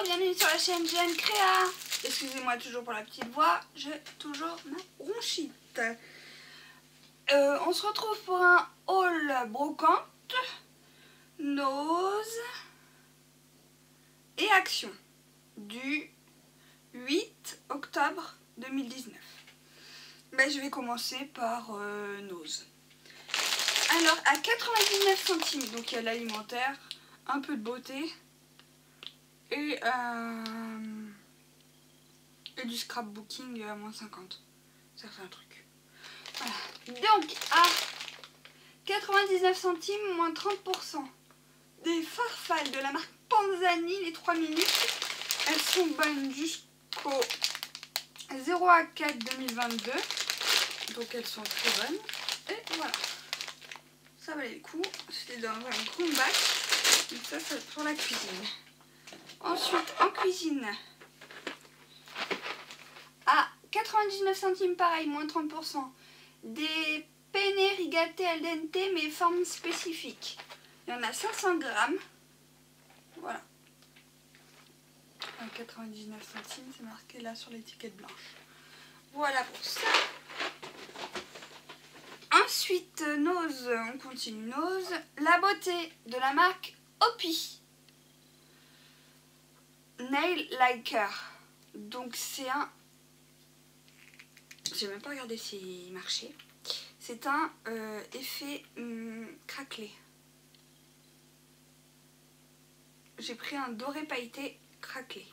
bienvenue sur la chaîne GN Créa. Excusez-moi toujours pour la petite voix, j'ai toujours ma bronchite. On se retrouve pour un haul brocante, nose et action du 8 octobre 2019. Ben, je vais commencer par nose. Alors à 99 centimes, donc il y a l'alimentaire, un peu de beauté et du scrapbooking à moins 50. Ça fait un truc. Voilà. Donc à 99 centimes, moins 30%. Des farfales de la marque Panzani, les 3 minutes. Elles sont bonnes jusqu'au 0-4 2022. Donc elles sont très bonnes. Et voilà. Ça valait le coup. C'était dans un grand bac. Donc ça c'est pour la cuisine. Ensuite en cuisine. À 99 centimes pareil, moins 30%. Des penne rigate al dente mais forme spécifique. Il y en a 500 grammes. Voilà. À 99 centimes, c'est marqué là sur l'étiquette blanche. Voilà pour ça. Ensuite, nose, on continue nose. La beauté de la marque Opi. Nail Liker. Donc c'est un... J'ai même pas regardé s'il marchait. C'est un effet craquelé. J'ai pris un doré pailleté craquelé.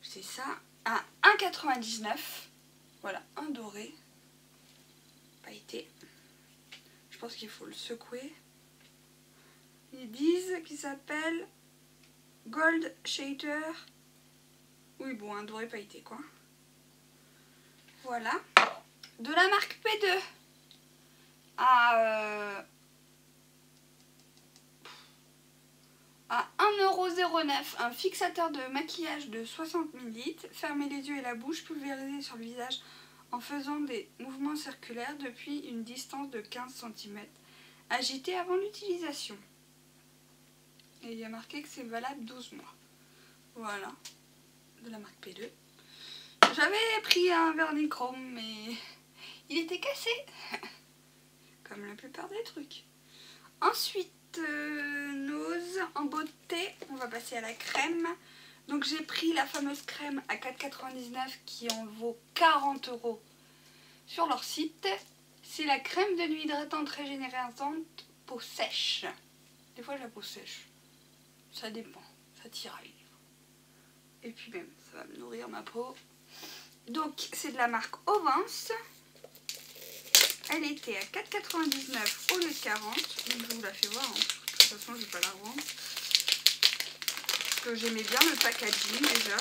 C'est ça à 1,99 €. Voilà, un doré pailleté. Je pense qu'il faut le secouer. Ils disent qu'il s'appelle Gold Shader. Oui, bon, un doré pailleté quoi. Voilà. De la marque P2 à 1,09 €, un fixateur de maquillage de 60 ml. Fermez les yeux et la bouche, pulvérisez sur le visage en faisant des mouvements circulaires depuis une distance de 15 cm. Agitez avant l'utilisation. Et il y a marqué que c'est valable 12 mois. Voilà, de la marque P2. J'avais pris un vernis chrome, mais il était cassé. Comme la plupart des trucs. Ensuite, nose en beauté, on va passer à la crème. Donc j'ai pris la fameuse crème à 4,99 € qui en vaut 40 € sur leur site. C'est la crème de nuit hydratante régénérescente peau sèche. Des fois j'ai la peau sèche. Ça dépend, ça tiraille. Et puis même, ça va me nourrir ma peau. Donc c'est de la marque Ovance. Elle était à 4,99 € au lieu de 40. Donc je vous la fais voir. De toute façon, je ne vais pas la revendre. Parce que j'aimais bien le packaging déjà.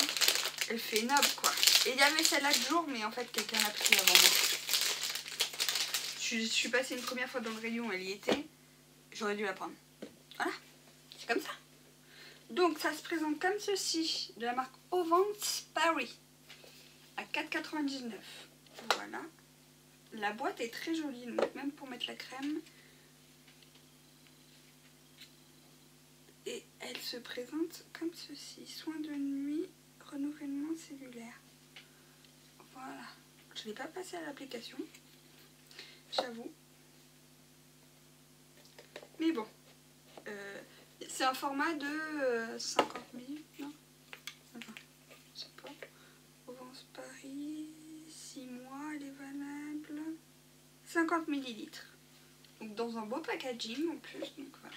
Elle fait noble quoi. Et il y avait celle-là de jour, mais en fait quelqu'un l'a pris avant moi. Je suis passée une première fois dans le rayon, elle y était. J'aurais dû la prendre. Voilà. C'est comme ça. Donc ça se présente comme ceci. De la marque Ovance Paris. À 4,99 €. Voilà. La boîte est très jolie, donc même pour mettre la crème. Et elle se présente comme ceci. Soins de nuit, renouvellement cellulaire. Voilà. Je ne l'ai pas passé à l'application. J'avoue. Mais bon. C'est un format de 50 minutes, non? Enfin, je sais pas. Provence Paris, 6 mois, elle est valable. 50 ml. Donc dans un beau packaging en plus. Donc voilà.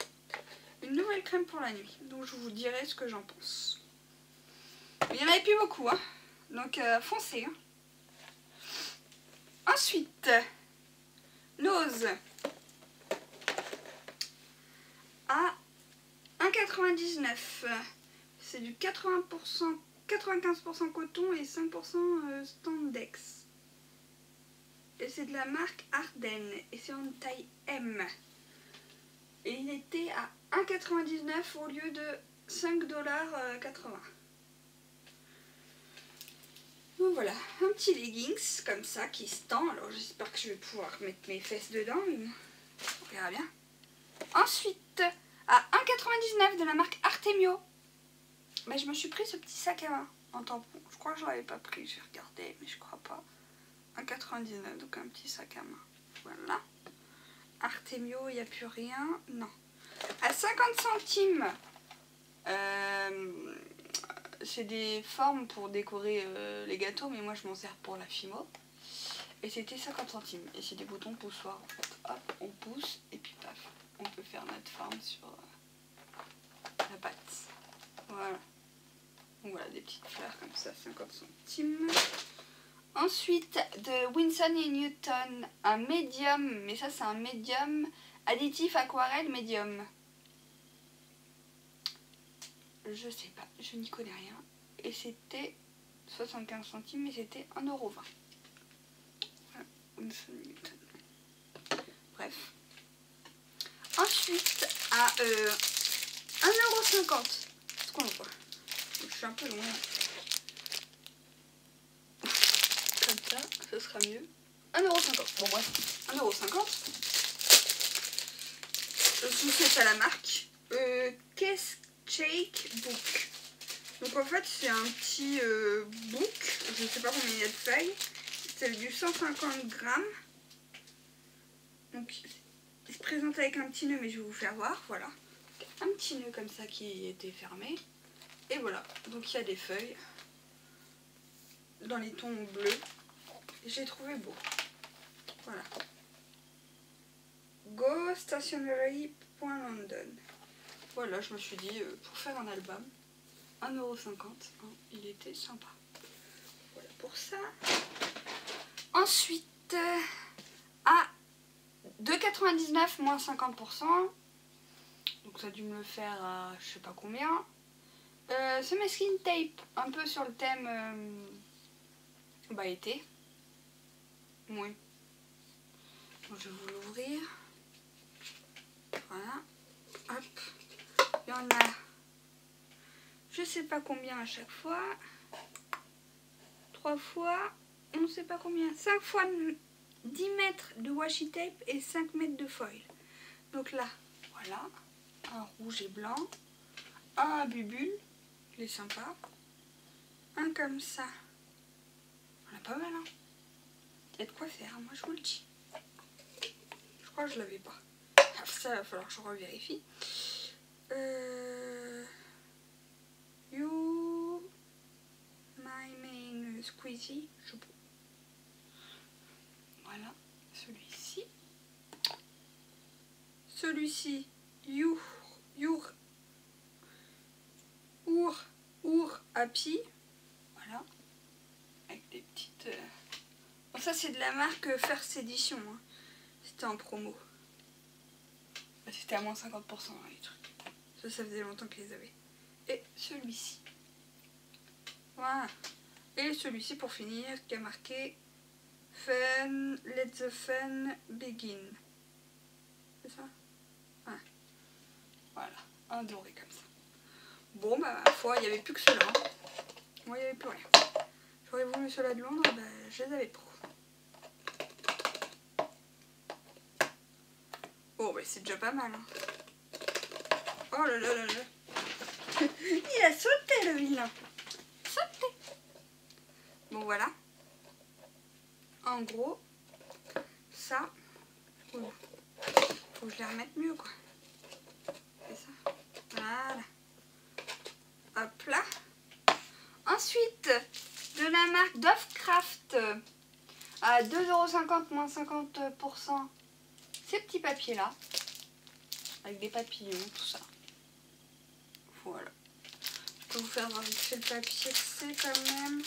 Une nouvelle crème pour la nuit. Donc je vous dirai ce que j'en pense. Il n'y en avait plus beaucoup. Hein. Donc foncez. Hein. Ensuite, nose. À 1,99 €. C'est du 80%, 95% coton et 5% spandex. Et c'est de la marque Ardennes. Et c'est en taille M. Et il était à 1,99 € au lieu de 5,80 $. Donc voilà, un petit leggings comme ça qui se tend. Alors j'espère que je vais pouvoir mettre mes fesses dedans. Mais bon, on verra bien. Ensuite, à 1,99 € de la marque Artemio. Mais je me suis pris ce petit sac à main en tampon. Je crois que je l'avais pas pris, j'ai regardé, mais je crois pas. 1,99, donc un petit sac à main. Voilà. Artemio, il n'y a plus rien. Non. À 50 centimes, c'est des formes pour décorer les gâteaux, mais moi je m'en sers pour la Fimo. Et c'était 50 centimes. Et c'est des boutons poussoirs en fait. Hop, on pousse et puis paf, on peut faire notre forme sur la pâte. Voilà. Donc voilà, des petites fleurs comme ça, 50 centimes. Ensuite, de Winston & Newton, un médium, mais ça c'est un médium additif aquarelle médium. Je sais pas, je n'y connais rien. Et c'était 75 centimes, mais c'était 1,20 €. Voilà, Winston & Newton. Bref. Ensuite, à 1,50 €. Est-ce qu'on le voit? Je suis un peu loin. Comme ça, ce sera mieux. 1,50 €. Bon bref, 1,50 €. Je sais pas la marque. Qu'est-ce Shake Book. Donc en fait c'est un petit book. Je sais pas combien il y a de feuilles. C'est du 150 grammes. Donc il se présente avec un petit nœud, mais je vais vous faire voir. Voilà. Un petit nœud comme ça qui était fermé. Et voilà. Donc il y a des feuilles dans les tons bleus. J'ai trouvé beau. Voilà. Go Stationery.London. Voilà, je me suis dit, pour faire un album, 1,50 €, hein, il était sympa. Voilà pour ça. Ensuite, à 2,99 moins 50%. Donc ça a dû me le faire à je sais pas combien. C'est mes skin tape, un peu sur le thème été. Oui. Donc, je vais vous l'ouvrir. Voilà. Hop. Il y en a je sais pas combien à chaque fois. 3 fois, on ne sait pas combien. 5 fois 10 mètres de washi tape et 5 mètres de foil. Donc là, voilà. Un rouge et blanc. Un à bubule. Il est sympa. Un comme ça. On a pas mal, hein. Il y a de quoi faire, moi je vous le dis. Je crois que je l'avais pas. Ça, il va falloir que je revérifie. You My Main Squeezie. Voilà, celui-ci. Celui-ci, Your Happy. Voilà. Avec des petites... Bon, ça c'est de la marque First Edition. Hein. C'était en promo. C'était à moins 50% hein, les trucs. Ça faisait longtemps qu'ils les avaient. Et celui-ci. Voilà. Et celui-ci pour finir qui a marqué Fun, Let the Fun Begin. C'est ça? Ouais. Voilà. Un doré comme ça. Bon bah ma foi, il n'y avait plus que ceux-là. Hein. Moi il n'y avait plus rien. J'aurais voulu ceux-là de Londres, bah je les avais pas. Bon bah c'est déjà pas mal. Hein. Oh là là là là. Il a sauté le vilain. Sauté. Bon voilà. En gros, ça. Faut que je les remette mieux quoi. C'est ça. Voilà. Hop là. Ensuite, de la marque Dovecraft à 2,50 € moins 50%. Ces petits papiers là. Avec des papillons, tout ça. Voilà. Je peux vous faire voir vite fait le papier que c'est quand même.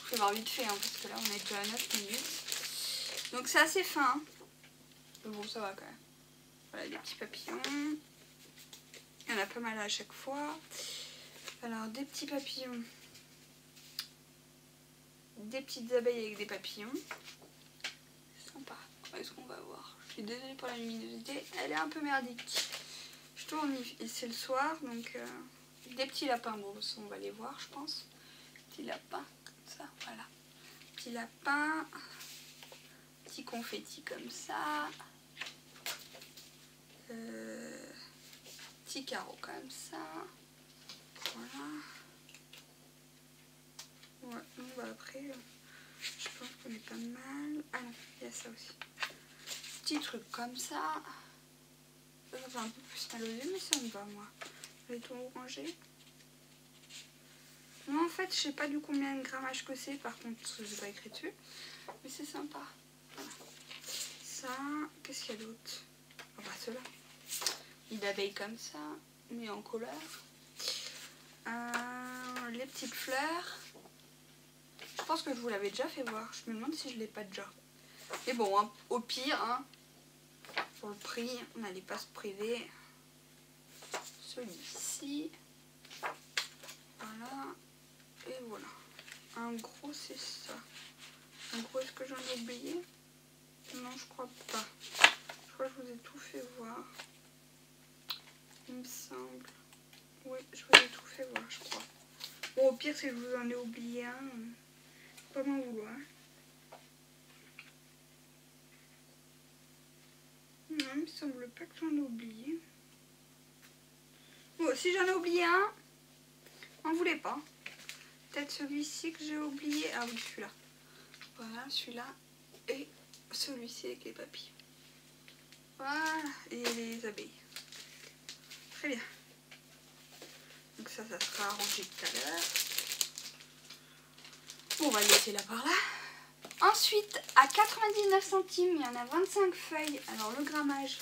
Je vais voir vite fait hein, parce que là on est déjà à 9 minutes. Donc c'est assez fin. Hein. Bon ça va quand même. Voilà des petits papillons. Il y en a pas mal à chaque fois. Alors des petits papillons. Des petites abeilles avec des papillons. Sympa. Est-ce qu'on va voir? Je suis désolée pour la luminosité. Elle est un peu merdique. Je tourne et c'est le soir. Donc des petits lapins. Bon on va les voir je pense. Petits lapins comme ça. Voilà. Petit lapin. Petit confetti comme ça. petits carreaux comme ça. Voilà. Ouais, bon, bah après, je pense qu'on est pas mal. Ah non, il y a ça aussi. Petit truc comme ça. Ça fait un peu plus mal aux yeux, mais ça me va, moi. Je vais tout ranger. Moi, en fait, je sais pas du combien de grammage que c'est. Par contre, j'ai pas écrit dessus. Mais c'est sympa. Voilà. Ça, qu'est-ce qu'il y a d'autre? Ah bah, ceux-là. Nid d'abeilles comme ça, mais en couleur. Les petites fleurs. Je pense que je vous l'avais déjà fait voir. Je me demande si je l'ai pas déjà. Mais bon, hein, au pire, hein, pour le prix, on n'allait pas se priver. Celui-ci. Voilà. Et voilà. Un gros, c'est ça. Un gros, est-ce que j'en ai oublié? Non, je crois pas. Je crois que je vous ai tout fait voir. Il me semble. Oui, je vous ai tout fait voir, je crois. Bon, au pire, si je vous en ai oublié un, pas m'en vouloir. Non, il me semble pas que j'en ai oublié. Bon, si j'en ai oublié un, n'en voulez pas. Peut-être celui-ci que j'ai oublié. Ah oui, celui-là. Voilà, celui-là. Et celui-ci avec les papillons. Voilà, et les abeilles. Très bien. Donc ça sera arrangé tout à l'heure. Bon, on va le laisser là par là. Ensuite, à 99 centimes, il y en a 25 feuilles. Alors, le grammage.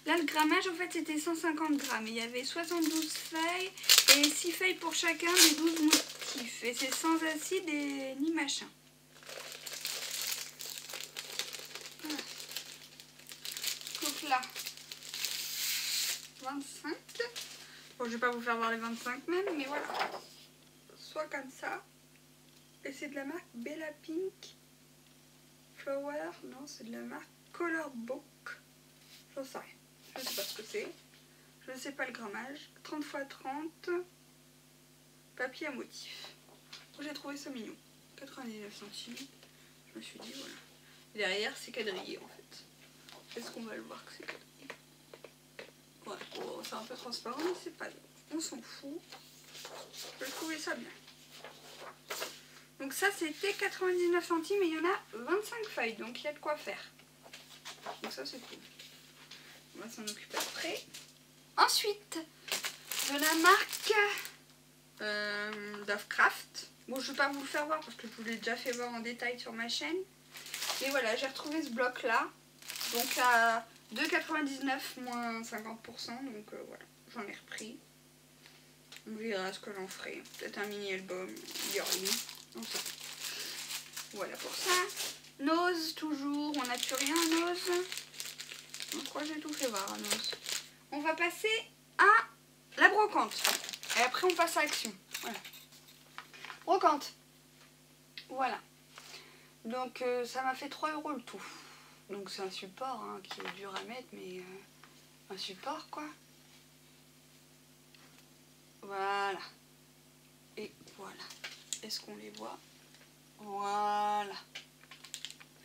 Là, le grammage, en fait, c'était 150 grammes. Il y avait 72 feuilles et 6 feuilles pour chacun des 12 motifs. Et c'est sans acide et ni machin. Voilà. Donc là, 25. Bon, je vais pas vous faire voir les 25 même, mais voilà. Soit comme ça. Et c'est de la marque Bella Pink Flower. Non, c'est de la marque Color Book. J'en sais rien. Je ne sais pas ce que c'est. Je ne sais pas le grammage. 30 x 30. Papier à motif. J'ai trouvé ça mignon. 99 centimes. Je me suis dit, voilà. Derrière, c'est quadrillé en fait. Est-ce qu'on va le voir que c'est quadrillé? Ouais, bon, c'est un peu transparent, mais c'est pas grave. On s'en fout. Je trouvais ça bien. Donc ça, c'était 99 centimes et il y en a 25 feuilles. Donc il y a de quoi faire. Donc ça, c'est cool. On va s'en occuper après. Ensuite, de la marque Dovecraft. Bon, je ne vais pas vous le faire voir parce que je vous l'ai déjà fait voir en détail sur ma chaîne. Mais voilà, j'ai retrouvé ce bloc-là. Donc à 2,99 moins 50%. Donc voilà, j'en ai repris. On verra ce que j'en ferai. Peut-être un mini-album, yearly. Donc ça. Voilà pour ça. Nose, toujours. On n'a plus rien à Nose. Je crois que j'ai tout fait voir à Nose. On va passer à la brocante. Et après, on passe à Action. Voilà. Brocante. Voilà. Donc, ça m'a fait 3 € le tout. Donc, c'est un support hein, qui est dur à mettre, mais un support, quoi. Voilà. Et voilà. Est-ce qu'on les voit? Voilà.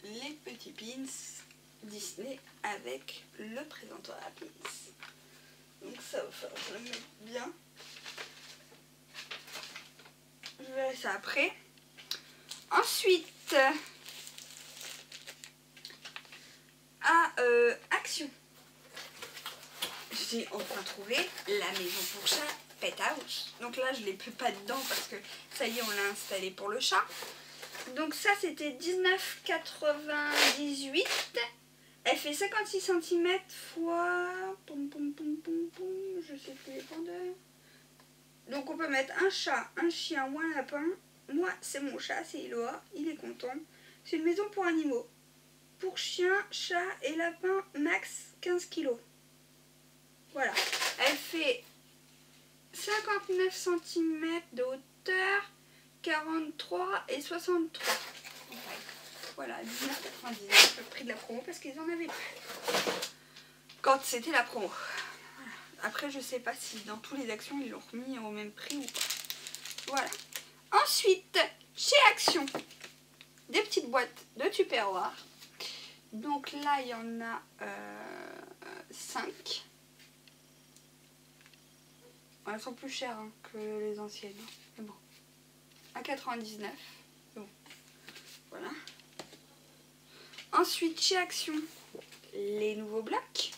Les petits pins Disney avec le présentoir à pins. Donc ça va faire, je le mets bien. Je verrai ça après. Ensuite, à Action. J'ai enfin trouvé la maison pour chat Pet House. Donc là, je ne l'ai plus pas dedans parce que ça y est, on l'a installé pour le chat. Donc ça, c'était 19,98. Elle fait 56 cm fois... Je sais plus les grandeurs. Donc on peut mettre un chat, un chien ou un lapin. Moi, c'est mon chat, c'est Eloa. Il est content. C'est une maison pour animaux. Pour chien, chat et lapin, max 15 kg. Voilà. Elle fait 59 cm de hauteur, 43 et 63. Voilà, 19,99 le prix de la promo parce qu'ils en avaient plus. Quand c'était la promo. Voilà. Après, je sais pas si dans tous les Actions ils l'ont remis au même prix ou pas. Voilà. Ensuite, chez Action, des petites boîtes de Tupperware. Donc là, il y en a 5. Elles sont plus chères hein, que les anciennes. Mais bon. 1,99. Bon. Voilà. Ensuite, chez Action, les nouveaux blocs.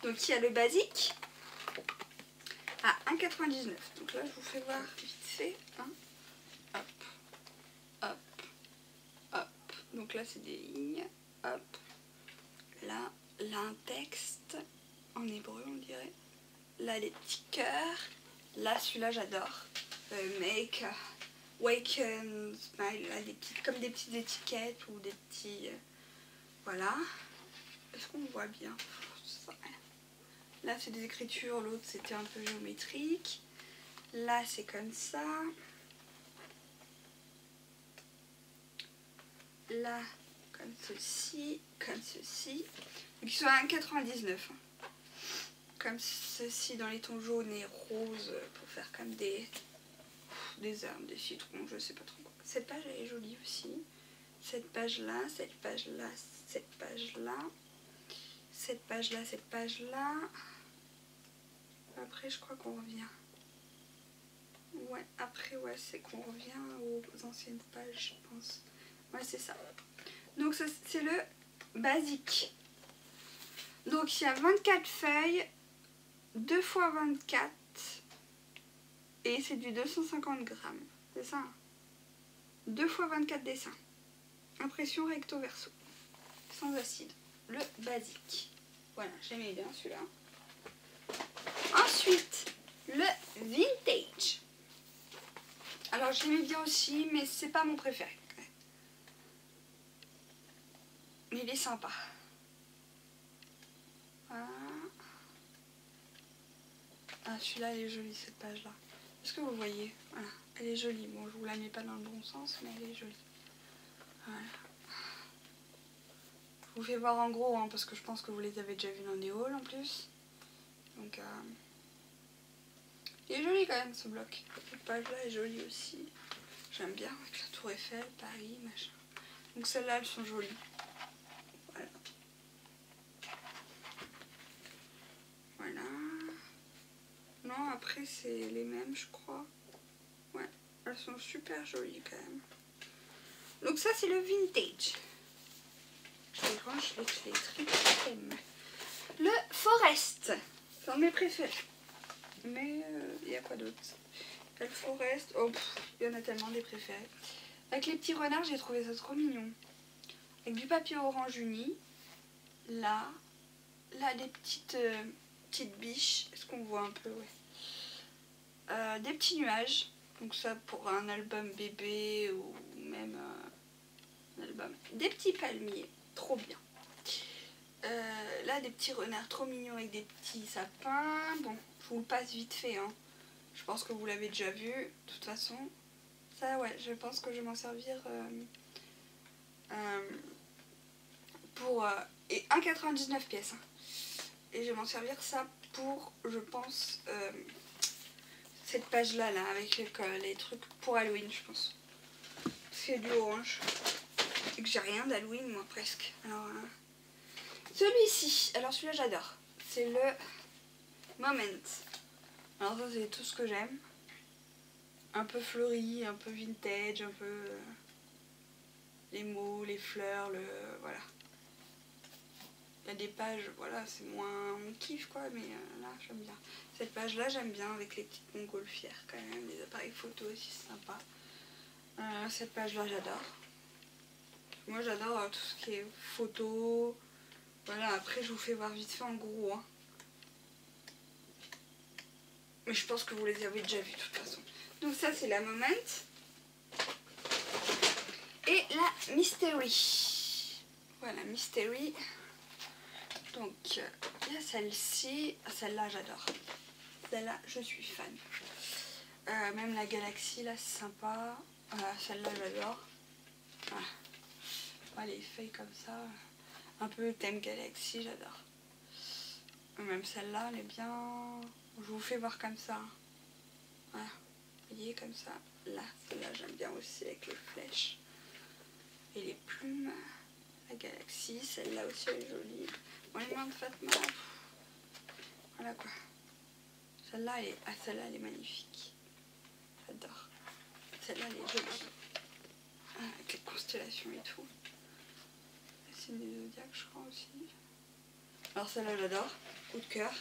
Donc, il y a le basique à 1,99. Donc là, je vous fais voir vite fait. Hein. Hop, hop, hop. Donc là, c'est des lignes. Hop. Là, un texte en hébreu, on dirait. Là, les petits cœurs. Là, celui-là, j'adore. Make, wake, smile. Là, comme des petites étiquettes ou des petits... voilà. Est-ce qu'on voit bien? Là, c'est des écritures. L'autre, c'était un peu géométrique. Là, c'est comme ça. Là, comme ceci. Comme ceci. Donc, ils sont à 1,99. Comme ceci dans les tons jaunes et roses pour faire comme des herbes, des citrons, je sais pas trop quoi. Cette page elle est jolie aussi. Cette page là, cette page là, cette page là, cette page là, cette page là. Après je crois qu'on revient. Ouais, après ouais c'est qu'on revient aux anciennes pages je pense. Ouais c'est ça. Donc c'est le basique. Donc il y a 24 feuilles. 2 x 24 et c'est du 250 grammes, c'est ça? 2 x 24 dessins. Impression recto verso. Sans acide. Le basique. Voilà, j'aimais bien celui-là. Ensuite, le vintage. Alors je l'aimais bien aussi, mais c'est pas mon préféré. Mais il est sympa. Voilà. Ah, celui-là, elle est jolie, cette page-là. Est-ce que vous voyez? Voilà, elle est jolie. Bon, je vous la mets pas dans le bon sens, mais elle est jolie. Voilà. Je vous fais voir en gros, hein, parce que je pense que vous les avez déjà vus dans des hauls en plus. Donc, il est joli quand même, ce bloc. Cette page-là est jolie aussi. J'aime bien, avec la tour Eiffel, Paris, machin. Donc, celles-là, elles sont jolies. Voilà. Voilà. Non, après, c'est les mêmes, je crois. Ouais, elles sont super jolies quand même. Donc ça, c'est le vintage. Je les range, je les trie. Le Forest. C'est un de mes préférés. Mais il y a quoi d'autre? Le Forest. Oh, il y en a tellement des préférés. Avec les petits renards, j'ai trouvé ça trop mignon. Avec du papier orange uni. Là. Là, des petites biches. Est-ce qu'on voit un peu? Ouais. Des petits nuages. Donc ça pour un album bébé ou même un album. Des petits palmiers. Trop bien. Là, des petits renards trop mignons avec des petits sapins. Bon, je vous le passe vite fait. Hein. Je pense que vous l'avez déjà vu. De toute façon, ça, ouais, je pense que je vais m'en servir pour... et 1,99 pièces. Hein. Et je vais m'en servir ça pour, je pense, cette page-là, là, avec les trucs pour Halloween, je pense. C'est du orange. Et que j'ai rien d'Halloween, moi, presque. Alors... celui-ci, alors celui-là j'adore, c'est le Moment. Alors ça c'est tout ce que j'aime. Un peu fleuri, un peu vintage, un peu les mots, les fleurs, voilà. Il y a des pages, voilà, c'est moins mon kiff quoi, mais là j'aime bien. Cette page là j'aime bien avec les petites montgolfières quand même, les appareils photo aussi c'est sympa. Cette page là j'adore. Moi j'adore tout ce qui est photo. Voilà, après je vous fais voir vite fait en gros. Hein. Mais je pense que vous les avez déjà vus de toute façon. Donc ça c'est la Moment. Et la Mystery. Voilà, Mystery. Donc il y a celle-ci. Celle-là j'adore. Celle-là je suis fan. Même la Galaxie là c'est sympa. Celle-là j'adore. Voilà. Voilà, les feuilles comme ça. Un peu thème Galaxie, j'adore. Même celle-là, elle est bien... Je vous fais voir comme ça. Voilà. Vous voyez, comme ça. Là, celle-là, j'aime bien aussi avec les flèches. Et les plumes. La Galaxie, celle-là aussi, elle est jolie. Bon, les mains de Fatma. Voilà quoi. Celle-là, elle est magnifique. J'adore. Celle-là, elle est jolie. Avec les constellations et tout. C'est des zodiaques, je crois aussi. Alors celle-là, j'adore. Coup de cœur.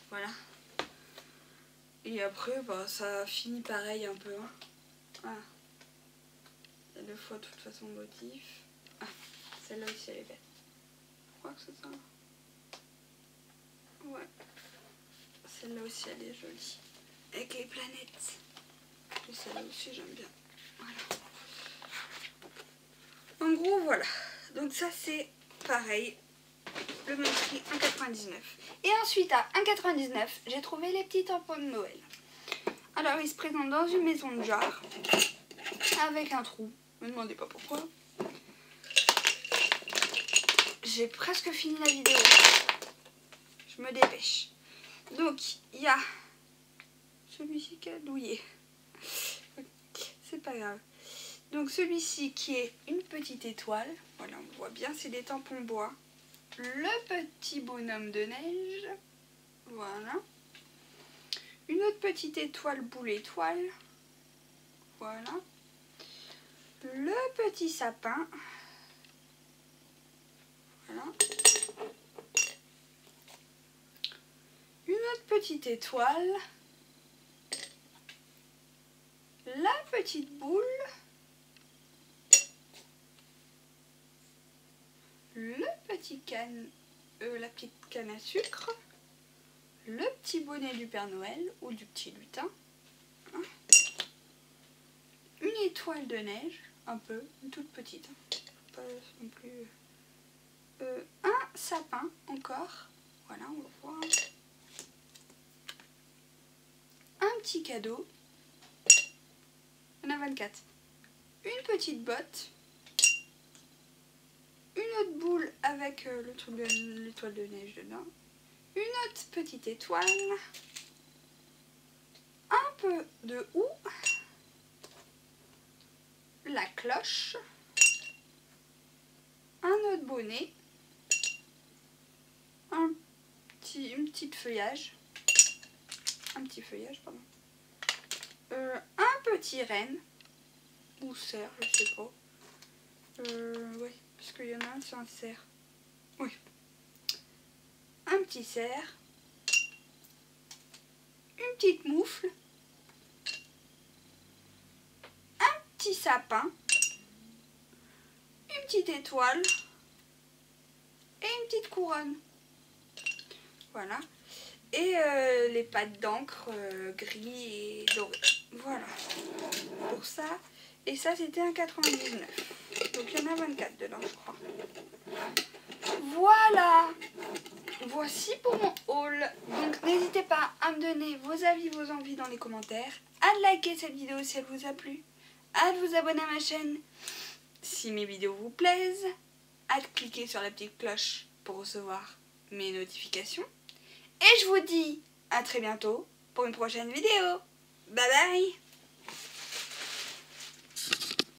Voilà. Et après, bah, ça finit pareil un peu. Hein. Voilà. Il y a 2 fois, de toute façon, motif. Ah, celle-là aussi, elle est belle. Je crois que c'est ça. Ouais. Celle-là aussi, elle est jolie. Avec les planètes. Et celle-là aussi, j'aime bien. Voilà. En gros, voilà. Donc ça, c'est pareil. Le même prix, 1,99. Et ensuite, à 1,99, j'ai trouvé les petits tampons de Noël. Alors, ils se présentent dans une maison de jarre. Avec un trou. Ne me demandez pas pourquoi. J'ai presque fini la vidéo. Je me dépêche. Donc, il y a celui-ci qui a douillé. C'est pas grave. Donc, celui-ci qui est une petite étoile. Voilà, on voit bien, c'est des tampons bois. Le petit bonhomme de neige. Voilà. Une autre petite étoile boule étoile. Voilà. Le petit sapin. Voilà. Une autre petite étoile. La petite boule. La petite canne à sucre. Le petit bonnet du Père Noël ou du petit lutin. Une étoile de neige, un peu, une toute petite. Pas non plus. Un sapin encore. Voilà, on le voit. Un petit cadeau. Il y en a 24. Une petite botte. Une autre boule avec l'étoile de neige dedans. Une autre petite étoile. Un peu de houx. La cloche. Un autre bonnet. Une petite feuillage. Un petit feuillage, pardon. Un petit renne. Ou cerf, je sais pas. Oui, parce qu'il y en a un, c'est un cerf. Oui. Un petit cerf. Une petite moufle. Un petit sapin. Une petite étoile. Et une petite couronne. Voilà. Et les pattes d'encre gris et doré. Voilà. Pour ça. Et ça, c'était 1,99. Donc, il y en a 24 dedans, je crois. Voilà. Voici pour mon haul. Donc, n'hésitez pas à me donner vos avis, vos envies dans les commentaires. À liker cette vidéo si elle vous a plu. À vous abonner à ma chaîne si mes vidéos vous plaisent. À cliquer sur la petite cloche pour recevoir mes notifications. Et je vous dis à très bientôt pour une prochaine vidéo. Bye bye.